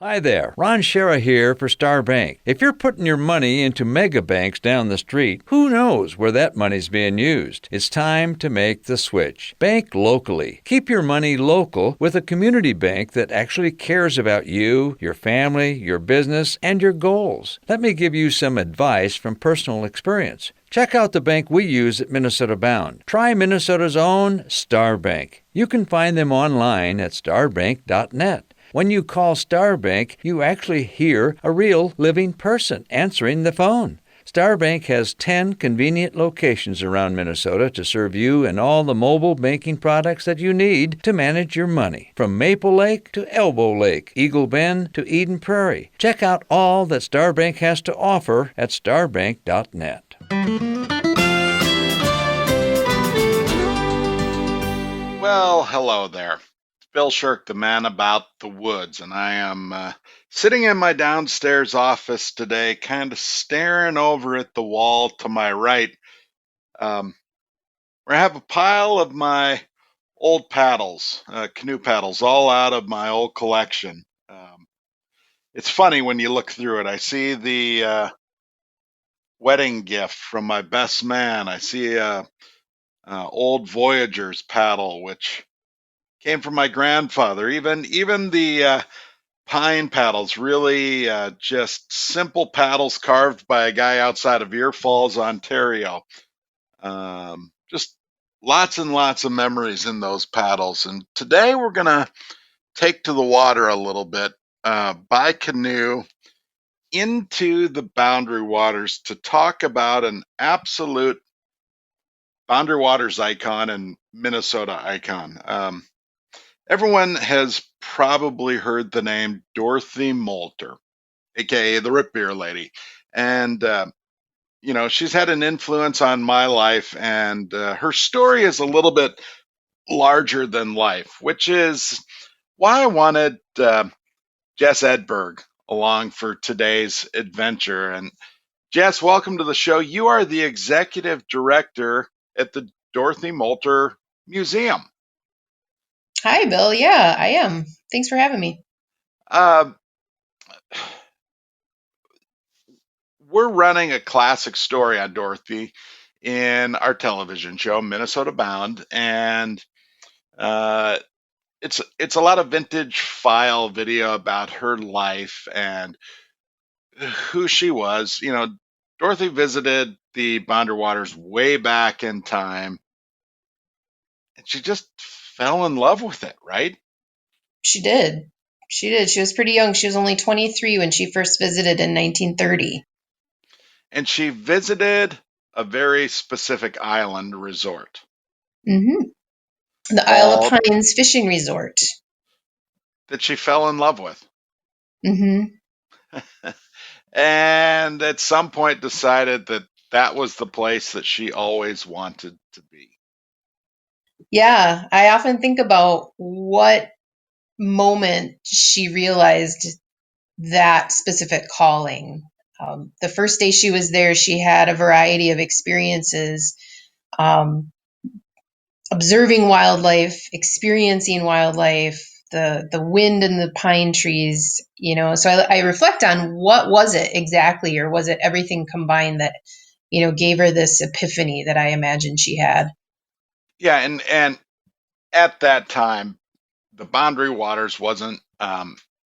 Hi there, Ron Shera here for Star Bank. If you're putting your money into mega banks down the street, who knows where that money's being used? It's time to make the switch. Bank locally. Keep your money local with a community bank that actually cares about you, your family, your business, and your goals. Let me give you some advice from personal experience. Check out the bank we use at Minnesota Bound. Try Minnesota's own Star Bank. You can find them online at starbank.net. When you call Star Bank, you actually hear a real living person answering the phone. Star Bank has 10 convenient locations around Minnesota to serve you and all the mobile banking products that you need to manage your money. From Maple Lake to Elbow Lake, Eagle Bend to Eden Prairie. Check out all that Star Bank has to offer at starbank.net. Well, hello there. It's Bill Sherck, the man about the woods, and I am sitting in my downstairs office today, kind of staring over at the wall to my right, where I have a pile of my old paddles, canoe paddles, all out of my old collection. It's funny when you look through it. I see the wedding gift from my best man. I see old Voyager's paddle, which came from my grandfather. Even the pine paddles, really just simple paddles carved by a guy outside of Ear Falls, Ontario. Just lots and lots of memories in those paddles. And today we're gonna take to the water a little bit by canoe into the Boundary Waters to talk about an absolute Boundary Waters icon and Minnesota icon. Everyone has probably heard the name Dorothy Moelter, aka the Root Beer Lady, and she's had an influence on my life, and her story is a little bit larger than life, which is why I wanted Jess Edberg along for today's adventure. And Jess, welcome to the show. You are the executive director at the Dorothy Moelter Museum. Hi, Bill. Yeah, I am. Thanks for having me. Uh, we're running a classic story on Dorothy in our television show, Minnesota Bound, and uh, it's a lot of vintage file video about her life and who she was. Dorothy visited the Boundary Waters way back in time, and she just fell in love with it, right? She did. She did. She was pretty young. She was only 23 when she first visited in 1930. And she visited a very specific island resort hmm The Isle of called Pines Fishing Resort. that she fell in love with. hmm And at some point decided that that was the place that she always wanted to be. Yeah, I often think about what moment she realized that specific calling. The first day she was there, she had a variety of experiences. Um, Observing wildlife, experiencing wildlife, the wind in the pine trees, So I reflect on what was it exactly, or was it everything combined that, gave her this epiphany that I imagine she had. Yeah, and at that time, the Boundary Waters wasn't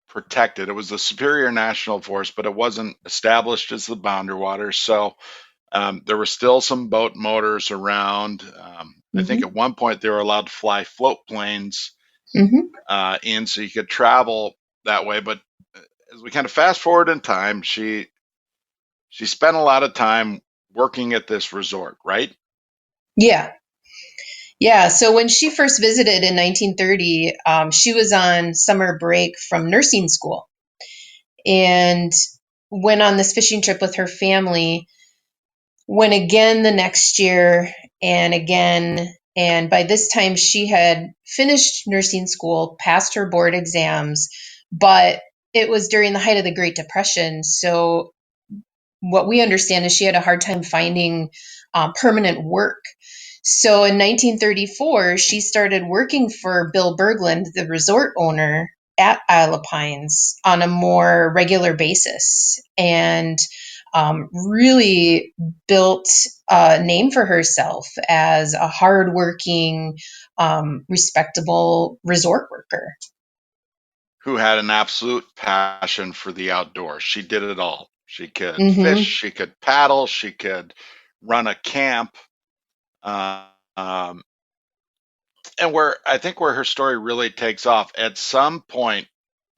protected. It was the Superior National Forest, but it wasn't established as the Boundary Waters. So there were still some boat motors around. I think hmm at one point they were allowed to fly float planes hmm in, so you could travel that way. But as we kind of fast forward in time, she spent a lot of time working at this resort, right? Yeah. Yeah. So when she first visited in 1930, she was on summer break from nursing school and went on this fishing trip with her family. Went again the next year and again. And by this time, she had finished nursing school, passed her board exams, but it was during the height of the Great Depression. So, what we understand is she had a hard time finding permanent work. So, in 1934, she started working for Bill Berglund, the resort owner, at Isle of Pines on a more regular basis and really built a name for herself as a hardworking, respectable resort worker. Who had an absolute passion for the outdoors. She did it all. She could fish, Mm-hmm. she could paddle, she could run a camp. Uh, um, and where her story really takes off, at some point,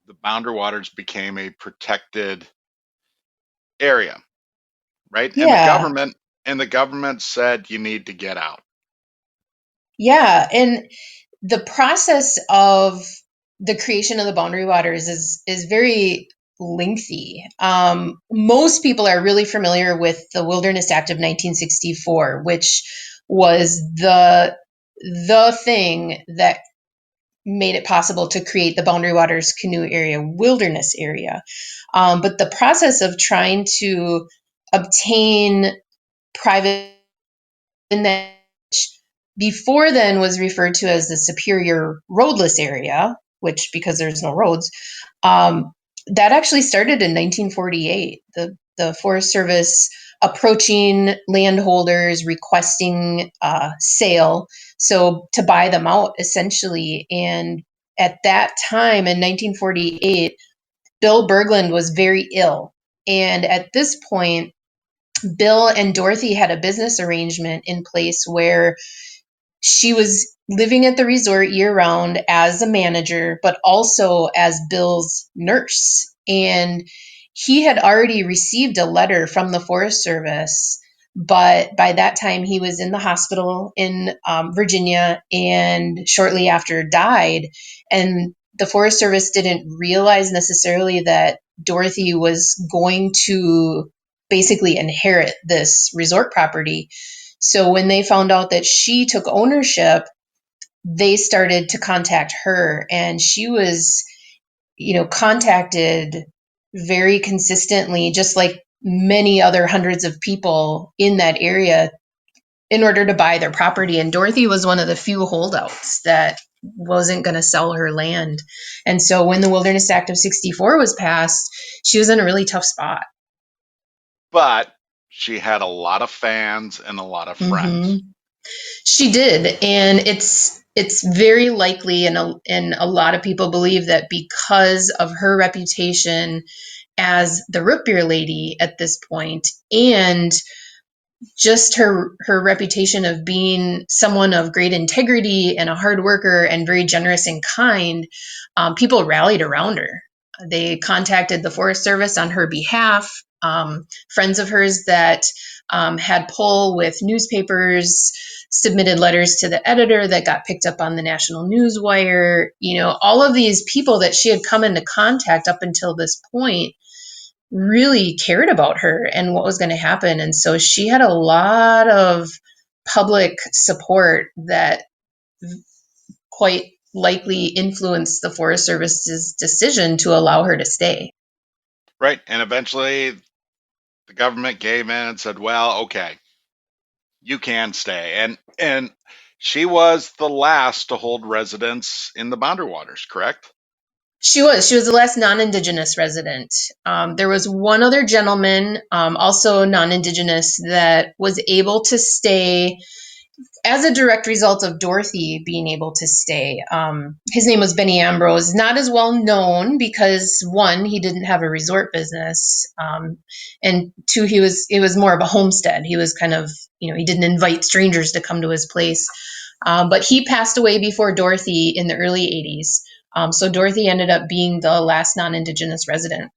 the Boundary Waters became a protected area, right? Yeah. And the government said you need to get out. Yeah. And the process of the creation of the Boundary Waters is very lengthy. Most people are really familiar with the Wilderness Act of 1964, which was the thing that made it possible to create the Boundary Waters Canoe Area Wilderness Area. But the process of trying to obtain private in that before then was referred to as the Superior Roadless Area, which because there's no roads, um, that actually started in 1948. The Forest Service approaching landholders requesting sale, so to buy them out essentially. And at that time in 1948, Bill Berglund was very ill, and at this point, Bill and Dorothy had a business arrangement in place where she was living at the resort year round as a manager, but also as Bill's nurse. And he had already received a letter from the Forest Service, but by that time he was in the hospital in Virginia and shortly after died. And the Forest Service didn't realize necessarily that Dorothy was going to basically inherit this resort property. So when they found out that she took ownership, they started to contact her, and she was, contacted very consistently, just like many other hundreds of people in that area in order to buy their property. And Dorothy was one of the few holdouts that wasn't going to sell her land. And so when the Wilderness Act of 64 was passed, she was in a really tough spot. But she had a lot of fans and a lot of Mm-hmm. friends. She did, and it's very likely, and a lot of people believe that because of her reputation as the root beer lady at this point, and just her reputation of being someone of great integrity and a hard worker and very generous and kind, people rallied around her. They contacted the Forest Service on her behalf. Friends of hers that had pull with newspapers submitted letters to the editor that got picked up on the National Newswire. All of these people that she had come into contact up until this point really cared about her and what was going to happen. And so she had a lot of public support that quite likely influenced the Forest Service's decision to allow her to stay. Right. And eventually the government gave in and said, well, okay, you can stay. And she was the last to hold residence in the Boundary Waters, correct? She was the last non-Indigenous resident. There was one other gentleman, also non-Indigenous, that was able to stay as a direct result of Dorothy being able to stay. His name was Benny Ambrose, not as well known because one, he didn't have a resort business, and two, it was more of a homestead. He was kind of, he didn't invite strangers to come to his place. But he passed away before Dorothy in the early 80s. So Dorothy ended up being the last non-Indigenous resident.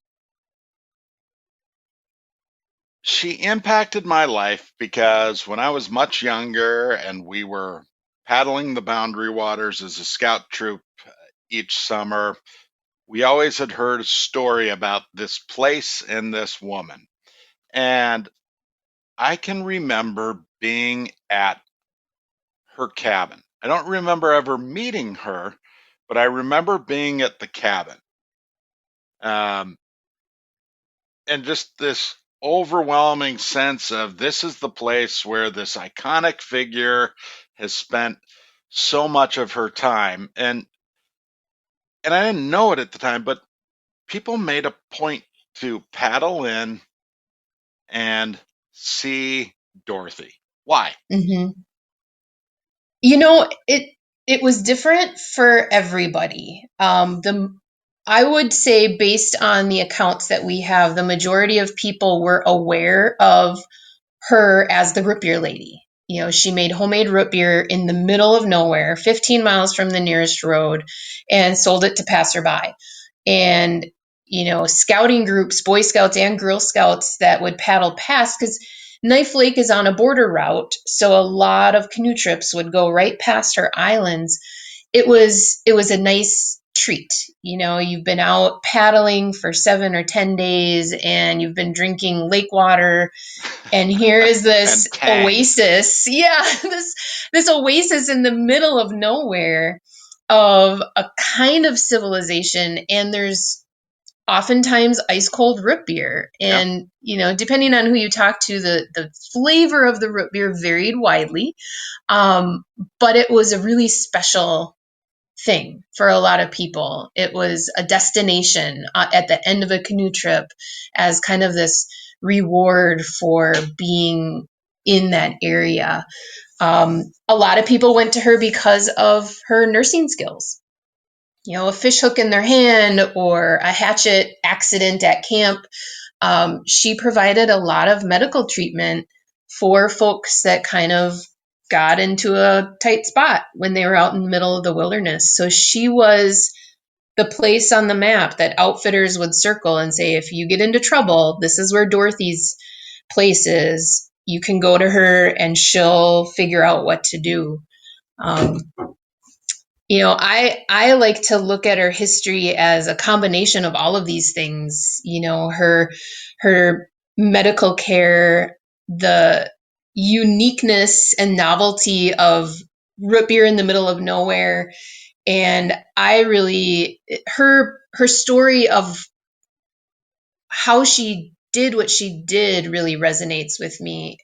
She impacted my life because when I was much younger and we were paddling the Boundary Waters as a scout troop each summer, we always had heard a story about this place and this woman. And I can remember being at her cabin. I don't remember ever meeting her, but I remember being at the cabin. Um, and just this overwhelming sense of this is the place where this iconic figure has spent so much of her time. And and I didn't know it at the time, but people made a point to paddle in and see Dorothy. Why? Hmm. You know, it was different for everybody. The I would say, based on the accounts that we have, the majority of people were aware of her as the root beer lady. You know, she made homemade root beer in the middle of nowhere, 15 miles from the nearest road, and sold it to passerby. And, you know, scouting groups, Boy Scouts and Girl Scouts that would paddle past, because Knife Lake is on a border route, so a lot of canoe trips would go right past her islands. It was a nice treat. You know, you've been out paddling for 7 or 10 days and you've been drinking lake water, and here is this And Tang. oasis. Yeah, this oasis in the middle of nowhere of a kind of civilization, and there's oftentimes ice cold root beer. Yeah. And you know, depending on who you talk to, the flavor of the root beer varied widely. um, but it was a really special thing for a lot of people. It was a destination at the end of a canoe trip, as kind of this reward for being in that area. A lot of people went to her because of her nursing skills. You know, a fish hook in their hand or a hatchet accident at camp. She provided a lot of medical treatment for folks that kind of got into a tight spot when they were out in the middle of the wilderness. So she was the place on the map that outfitters would circle and say, if you get into trouble, this is where Dorothy's place is. You can go to her and she'll figure out what to do. Um, you know, I like to look at her history as a combination of all of these things. You know, her medical care, the uniqueness and novelty of root beer in the middle of nowhere, and I really, her story of how she did what she did really resonates with me.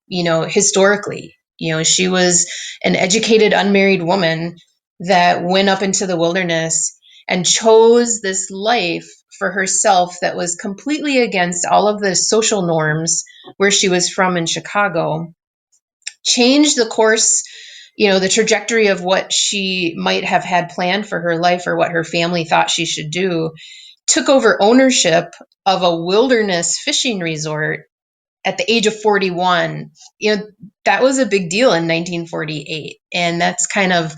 You know, historically, you know, she was an educated, unmarried woman that went up into the wilderness and chose this life for herself that was completely against all of the social norms where she was from in Chicago, changed the course, you know, the trajectory of what she might have had planned for her life or what her family thought she should do, took over ownership of a wilderness fishing resort at the age of 41. You know, that was a big deal in 1948. And that's kind of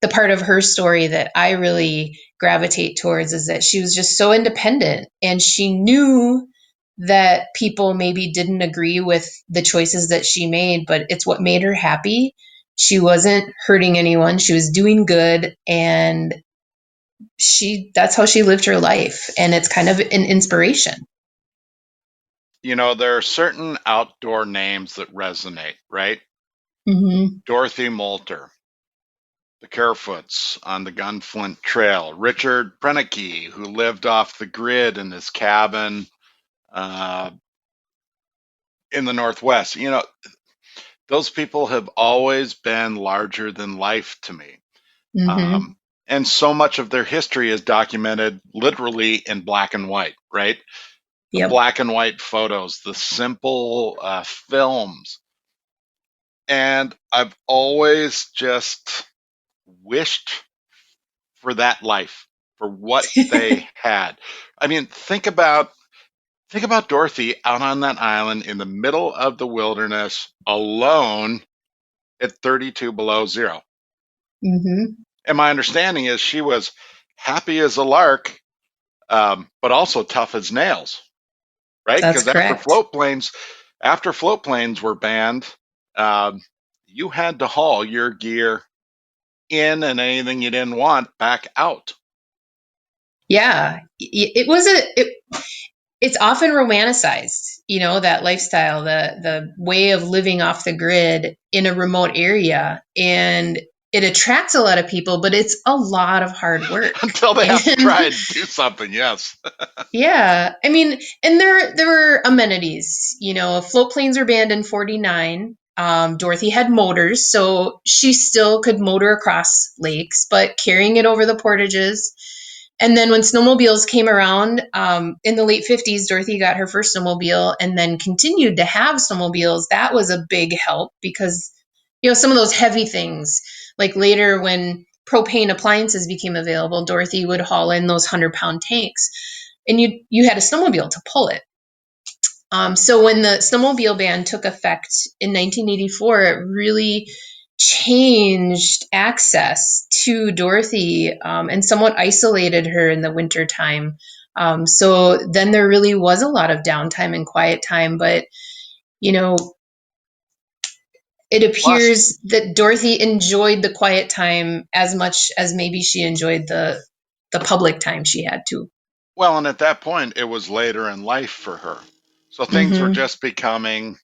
the part of her story that I really gravitate towards, is that she was just so independent and she knew that people maybe didn't agree with the choices that she made, but it's what made her happy. She wasn't hurting anyone. She was doing good, and that's how she lived her life, and it's kind of an inspiration. You know, there are certain outdoor names that resonate, right? Mm-hmm. Dorothy Moelter, the Carefoots on the Gunflint Trail, Richard Prenicky, who lived off the grid in his cabin uh, in the Northwest. You know, those people have always been larger than life to me. Mm-hmm. Um, and so much of their history is documented literally in black and white, right? The Yep. black and white photos, the simple films. And I've always just wished for that life, for what they had. I mean, think about Dorothy out on that island in the middle of the wilderness alone at 32 below zero. Mm-hmm. And my understanding is she was happy as a lark, but also tough as nails, right? That's Because correct. after float planes were banned, um, you had to haul your gear in and anything you didn't want back out. Yeah, it's often romanticized, you know, that lifestyle, the way of living off the grid in a remote area, and it attracts a lot of people, but it's a lot of hard work. Until they have to And try and do something, yes. yeah, I mean, and there were amenities. You know, float planes were banned in 49. Dorothy had motors, so she still could motor across lakes, but carrying it over the portages. And then when snowmobiles came around in the late 50s, Dorothy got her first snowmobile and then continued to have snowmobiles. That was a big help because, some of those heavy things, like later when propane appliances became available, Dorothy would haul in those 100-pound tanks, and you had a snowmobile to pull it. So when the snowmobile ban took effect in 1984, it really changed access to Dorothy and somewhat isolated her in the wintertime. So then there really was a lot of downtime and quiet time, but it Plus, appears that Dorothy enjoyed the quiet time as much as maybe she enjoyed the public time she had too. well, and at that point, it was later in life for her. So things were Mm-hmm. just becoming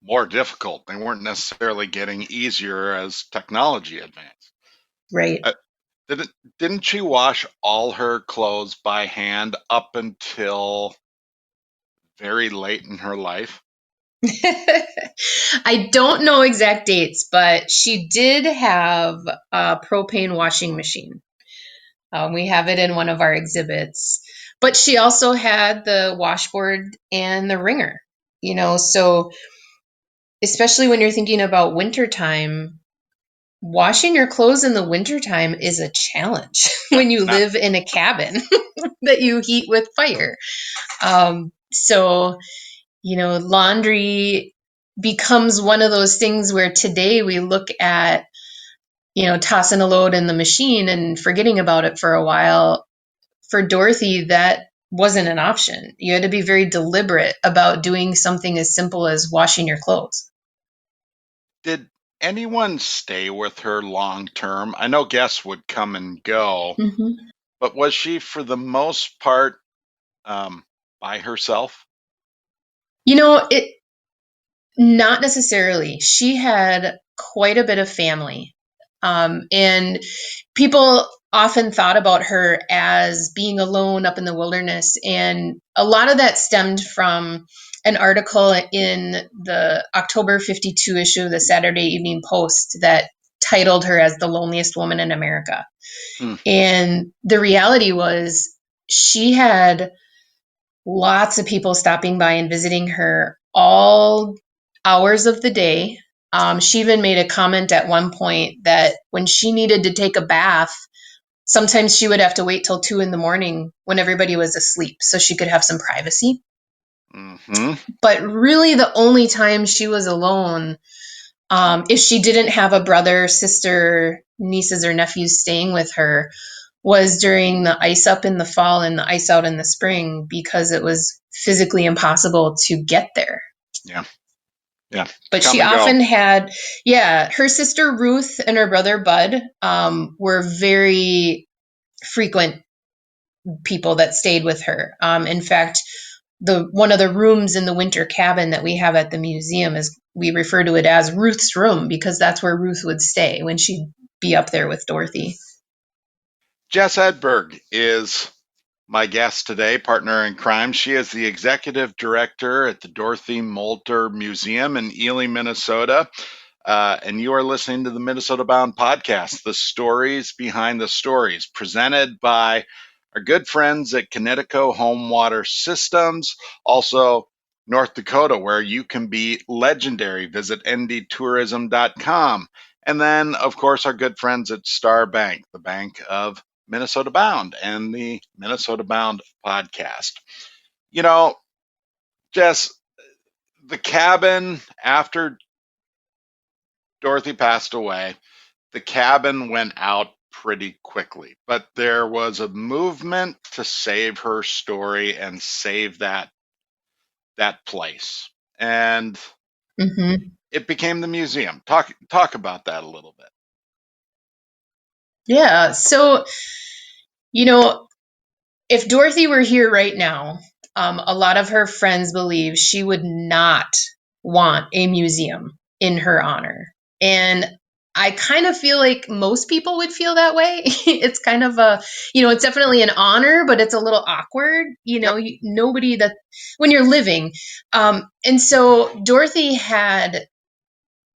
more difficult. They weren't necessarily getting easier as technology advanced. Right. Uh, didn't she wash all her clothes by hand up until very late in her life? I don't know exact dates, but she did have a propane washing machine. We have it in one of our exhibits. But she also had the washboard and the wringer, so especially when you're thinking about wintertime, washing your clothes in the wintertime is a challenge Yeah, when you not live in a cabin that you heat with fire. So laundry becomes one of those things where today we look at, tossing a load in the machine and forgetting about it for a while. For Dorothy, that wasn't an option. You had to be very deliberate about doing something as simple as washing your clothes. Did anyone stay with her long term? I know guests would come and go, Mm-hmm. but was she for the most part um, by herself? It not necessarily. She had quite a bit of family. And people often thought about her as being alone up in the wilderness. And a lot of that stemmed from an article in the October 52 issue of the Saturday Evening Post that titled her as the loneliest woman in America. Hmm. And the reality was she had lots of people stopping by and visiting her all hours of the day. She even made a comment at one point that when she needed to take a bath, sometimes she would have to wait till 2 a.m. when everybody was asleep so she could have some privacy. Mm-hmm. But really, the only time she was alone, if she didn't have a brother, sister, nieces, or nephews staying with her, was during the ice up in the fall and the ice out in the spring because it was physically impossible to get there. Yeah, yeah. But Come she and go. often had, her sister Ruth and her brother Bud were very frequent people that stayed with her. In fact, one of the rooms in the winter cabin that we have at the museum is, we refer to it as Ruth's room because that's where Ruth would stay when she'd be up there with Dorothy. Jess Edberg is my guest today, partner in crime. She is the executive director at the Dorothy Moelter Museum in Ely, Minnesota. And you are listening to the Minnesota Bound podcast, the stories behind the stories, presented by our good friends at Connecticut Home Water Systems, also North Dakota, where you can be legendary. Visit ndtourism.com. And then, of course, our good friends at Star Bank, the bank of Minnesota Bound and the Minnesota Bound podcast. You know, Jess, the cabin after Dorothy passed away, the cabin went out pretty quickly, but there was a movement to save her story and save that place. And Mm-hmm. it became the museum. Talk about that a little bit. Yeah. So, you know, if Dorothy were here right now, a lot of her friends believe she would not want a museum in her honor. And I kind of feel like most people would feel that way. It's kind of it's definitely an honor, but it's a little awkward. Yep. Nobody that when you're living. And so Dorothy had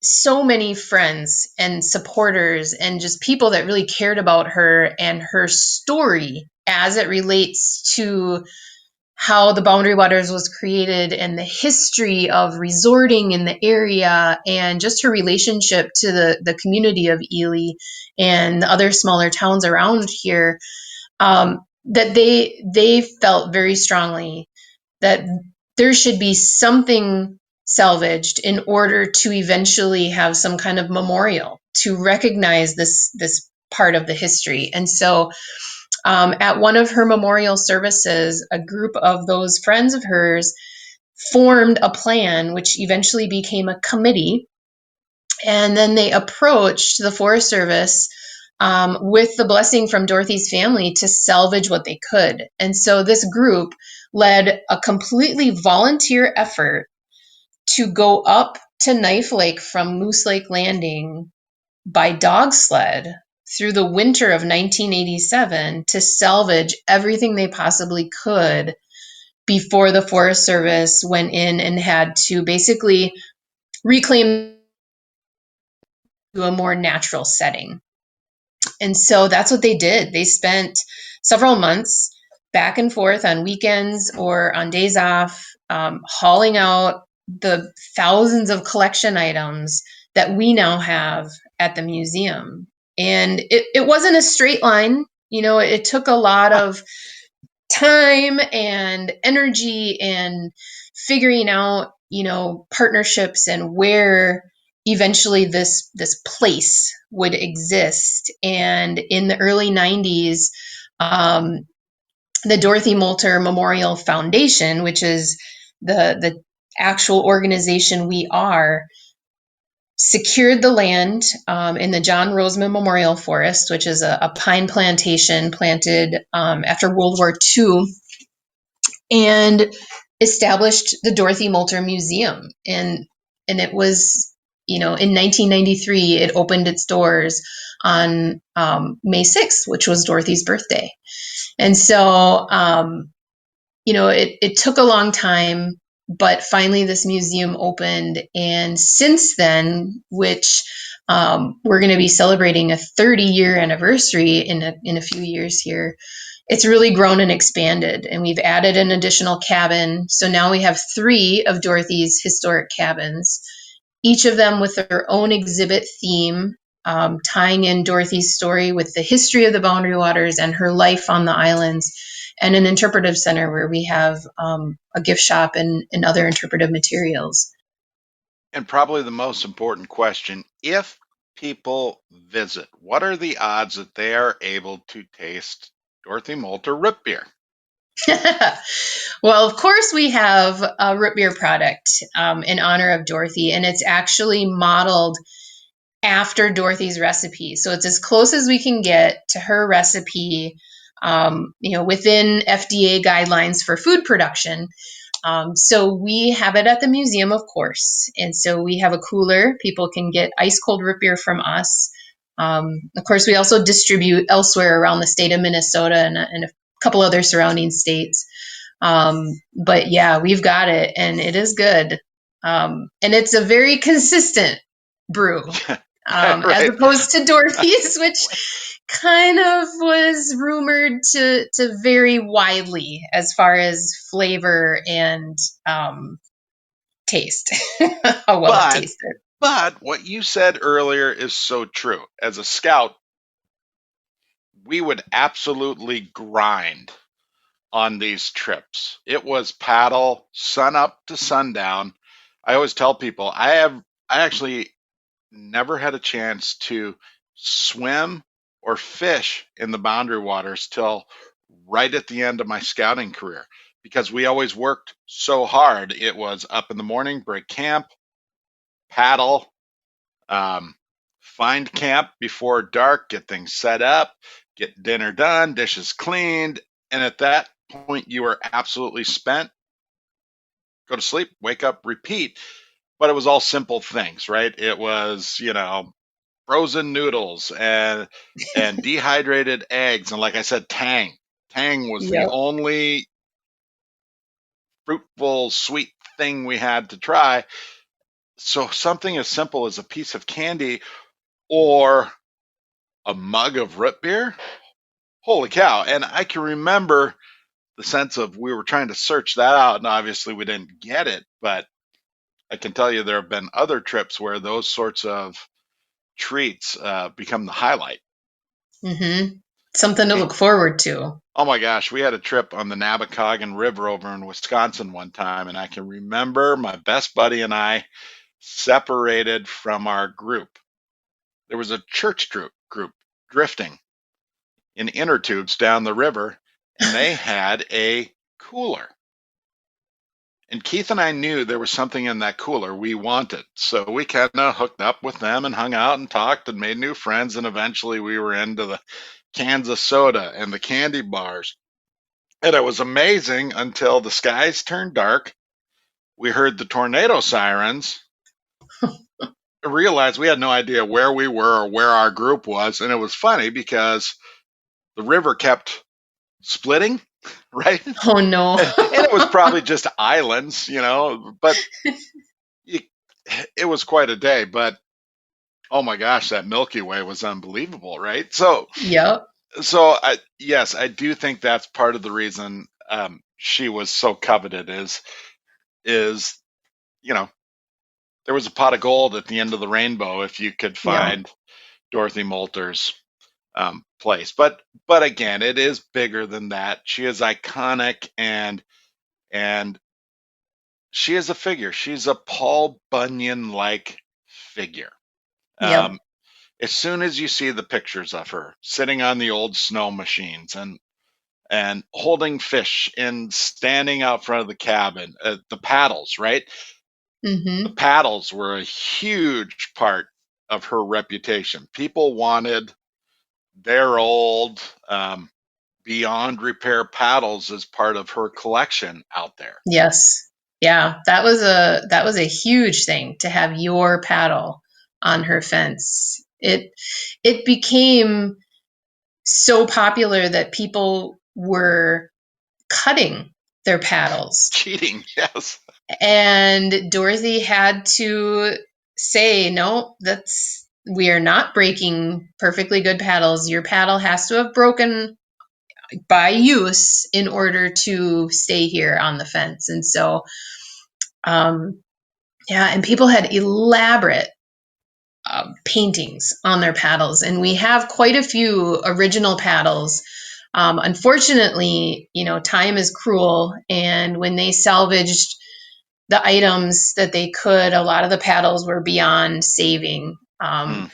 so many friends and supporters and just people that really cared about her and her story as it relates to how the Boundary Waters was created and the history of resorting in the area and just her relationship to the community of Ely and the other smaller towns around here, that they felt very strongly that there should be something salvaged in order to eventually have some kind of memorial to recognize this part of the history. And so at one of her memorial services, a group of those friends of hers formed a plan, which eventually became a committee. And then they approached the Forest Service with the blessing from Dorothy's family to salvage what they could. And so this group led a completely volunteer effort to go up to Knife Lake from Moose Lake Landing by dog sled through the winter of 1987 to salvage everything they possibly could before the Forest Service went in and had to basically reclaim to a more natural setting. And so that's what they did. They spent several months back and forth on weekends or on days off, hauling out the thousands of collection items that we now have at the museum. And it wasn't a straight line. You know, it took a lot of time and energy and figuring out, you know, partnerships and where eventually this place would exist. And in the early 90s, the Dorothy Moelter Memorial Foundation, which is the actual organization we are, secured the land in the John Roseman Memorial Forest, which is a pine plantation planted after World War II, and established the Dorothy Moelter Museum. And it was, you know, in 1993, it opened its doors on May 6th, which was Dorothy's birthday. And so, you know, it took a long time, but finally this museum opened. And since then, which we're going to be celebrating a 30-year anniversary in a few years here, it's really grown and expanded. And we've added an additional cabin. So now we have 3 of Dorothy's historic cabins, each of them with their own exhibit theme, tying in Dorothy's story with the history of the Boundary Waters and her life on the islands, and an interpretive center where we have a gift shop and other interpretive materials. And probably the most important question, if people visit, what are the odds that they are able to taste Dorothy Moelter root beer? Well, of course, we have a root beer product in honor of Dorothy, and it's actually modeled after Dorothy's recipe. So it's as close as we can get to her recipe, you know, within FDA guidelines for food production. So we have it at the museum, of course. And so we have a cooler. People can get ice cold root beer from us. Of course, we also distribute elsewhere around the state of Minnesota and a couple other surrounding states. But yeah, we've got it, and it is good. And it's a very consistent brew, Right. as opposed to Dorothy's, which kind of was rumored to vary widely as far as flavor and taste, how well it tasted. But what you said earlier is so true. As a scout, we would absolutely grind on these trips. It was paddle sun up to sundown. I always tell people I actually never had a chance to swim or fish in the Boundary Waters till right at the end of my scouting career because we always worked so hard. It was up in the morning, break camp, paddle, find camp before dark, get things set up, get dinner done, dishes cleaned, and at that point you were absolutely spent. Go to sleep, wake up, repeat. But it was all simple things, right? It was, you know, frozen noodles and dehydrated eggs, and like I said, tang. Tang was the Yep. only fruitful, sweet thing we had to try. So something as simple as a piece of candy or a mug of root beer, holy cow. And I can remember the sense of we were trying to search that out, and obviously we didn't get it, but I can tell you there have been other trips where those sorts of treats become the highlight. Mm-hmm. Something to And, look forward to. oh my gosh, we had a trip on the Nabocoggan River over in Wisconsin one time, and I can remember my best buddy and I separated from our group. There was a church group drifting in inner tubes down the river, and they had a cooler. And Keith and I knew there was something in that cooler we wanted. So we kind of hooked up with them and hung out and talked and made new friends. And eventually we were into the cans of soda and the candy bars. And it was amazing until the skies turned dark. We heard the tornado sirens, realized we had no idea where we were or where our group was. And it was funny because the river kept splitting, right? Oh no. And it was probably just islands, but it was quite a day. But oh my gosh, that Milky Way was unbelievable, right? So, Yep. yes, I do think that's part of the reason she was so coveted is you know there was a pot of gold at the end of the rainbow if you could Yep. find Dorothy Moelter's place. But again, it is bigger than that. She is iconic and she is a figure. She's a Paul Bunyan like figure. Yep. Um, as soon as you see the pictures of her sitting on the old snow machines and holding fish and standing out front of the cabin, the paddles, right? The Mm-hmm. paddles were a huge part of her reputation. People wanted their old beyond repair paddles as part of her collection out there. Yes. Yeah. That was a huge thing to have your paddle on her fence. It became so popular that people were cutting their paddles. Cheating, yes. And Dorothy had to say, no, we are not breaking perfectly good paddles. Your paddle has to have broken by use in order to stay here on the fence. And so, yeah, and people had elaborate paintings on their paddles, and we have quite a few original paddles. Unfortunately, time is cruel, and when they salvaged the items that they could, a lot of the paddles were beyond saving. Hmm.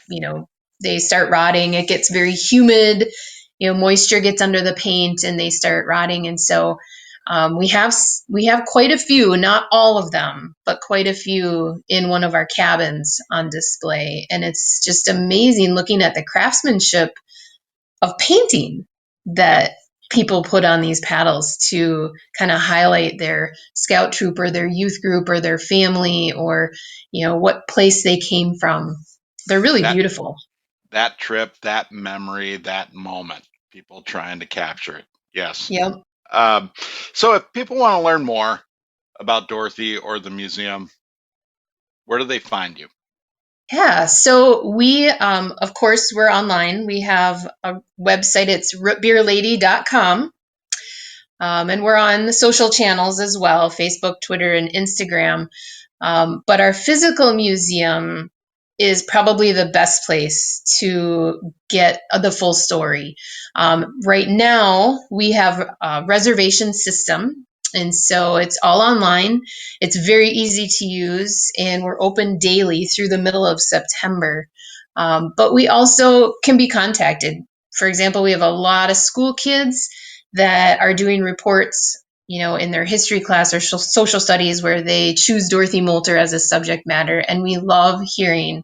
They start rotting. It gets very humid. Moisture gets under the paint, and they start rotting. And so we have quite a few, not all of them, but quite a few in one of our cabins on display. And it's just amazing looking at the craftsmanship of painting Yep. that people put on these paddles to kind of highlight their scout troop or their youth group or their family or what place they came from. They're really That beautiful. that trip, that memory, that moment, people trying to capture it. Yes. Yep. Um, so if people want to learn more about Dorothy or the museum, where do they find you? Yeah, so we, of course, we're online. We have a website, it's rootbeerlady.com. And we're on the social channels as well, Facebook, Twitter, and Instagram. But our physical museum is probably the best place to get the full story. Right now, we have a reservation system, and so it's all online. It's very easy to use, and we're open daily through the middle of September. But we also can be contacted. For example, we have a lot of school kids that are doing reports, in their history class or social studies where they choose Dorothy Moelter as a subject matter. And we love hearing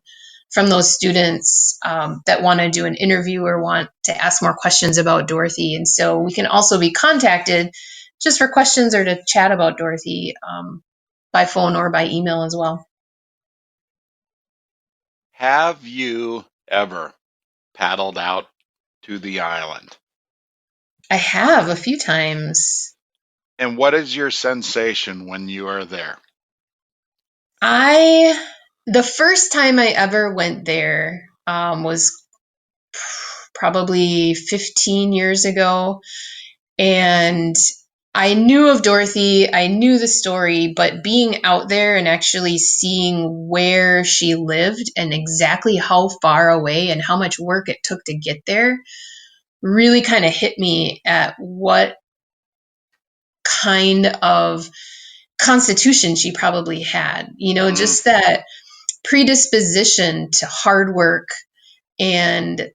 from those students that want to do an interview or want to ask more questions about Dorothy. And so we can also be contacted just for questions or to chat about Dorothy by phone or by email as well. Have you ever paddled out to the island? I have a few times. And what is your sensation when you are there? I The first time I ever went there was probably 15 years ago. And I knew of Dorothy, I knew the story, but being out there and actually seeing where she lived and exactly how far away and how much work it took to get there really kind of hit me at what kind of constitution she probably had. Just that predisposition to hard work and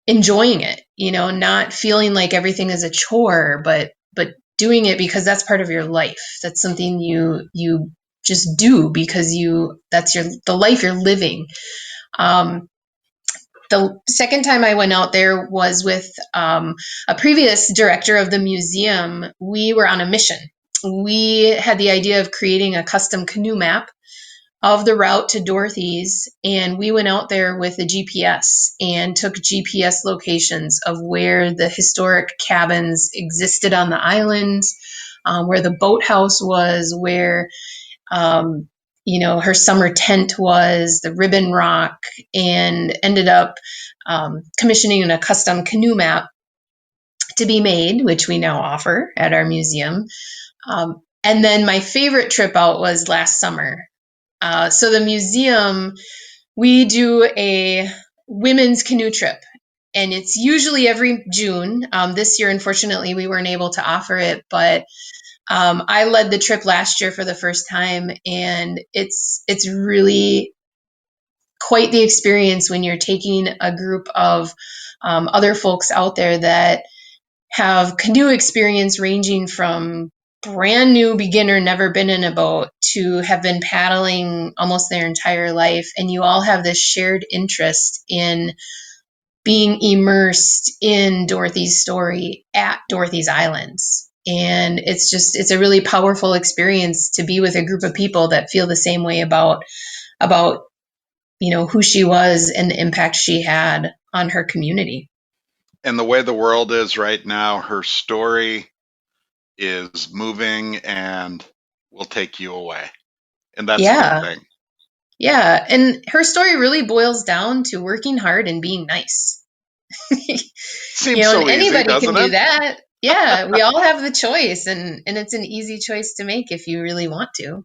enjoying it, not feeling like everything is a chore, but doing it because that's part of your life. That's something you just do because that's the life you're living. The second time I went out there was with a previous director of the museum. We were on a mission. We had the idea of creating a custom canoe map of the route to Dorothy's, and we went out there with a GPS and took GPS locations of where the historic cabins existed on the island, where the boathouse was, where her summer tent was, the Ribbon Rock, and ended up commissioning a custom canoe map to be made, which we now offer at our museum. And then my favorite trip out was last summer. So the museum, we do a women's canoe trip, and it's usually every June. This year, unfortunately, we weren't able to offer it, but I led the trip last year for the first time, and it's really quite the experience when you're taking a group of other folks out there that have canoe experience ranging from brand new beginner, never been in a boat, to have been paddling almost their entire life. And you all have this shared interest in being immersed in Dorothy's story at Dorothy's Islands. And it's a really powerful experience to be with a group of people that feel the same way about who she was and the impact she had on her community. And the way the world is right now, her story is moving and will take you away. And that's a good thing. Yeah. And her story really boils down to working hard and being nice. Seems so anybody easy, can doesn't do it? that. Yeah, we all have the choice, and it's an easy choice to make if you really want to.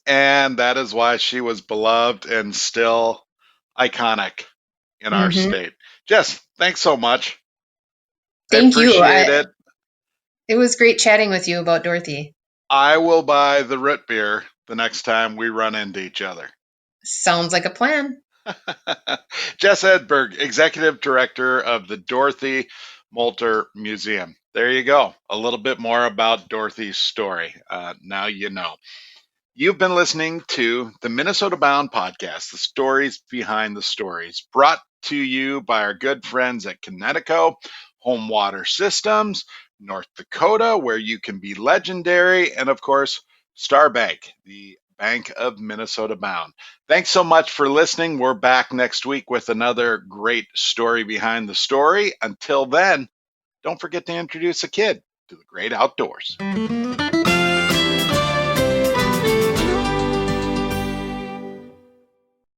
And that is why she was beloved and still iconic in our state. Jess, thanks so much. Thank you. Appreciate it. It was great chatting with you about Dorothy. I will buy the root beer the next time we run into each other. Sounds like a plan. Jess Edberg, Executive Director of the Dorothy Moelter Museum. There you go. A little bit more about Dorothy's story. Now you know. You've been listening to the Minnesota Bound podcast, the stories behind the stories, brought to you by our good friends at Connecticut, Home Water Systems, North Dakota, where you can be legendary, and of course, Star Bank, the Bank of Minnesota Bound. Thanks so much for listening. We're back next week with another great story behind the story. Until then, don't forget to introduce a kid to the great outdoors.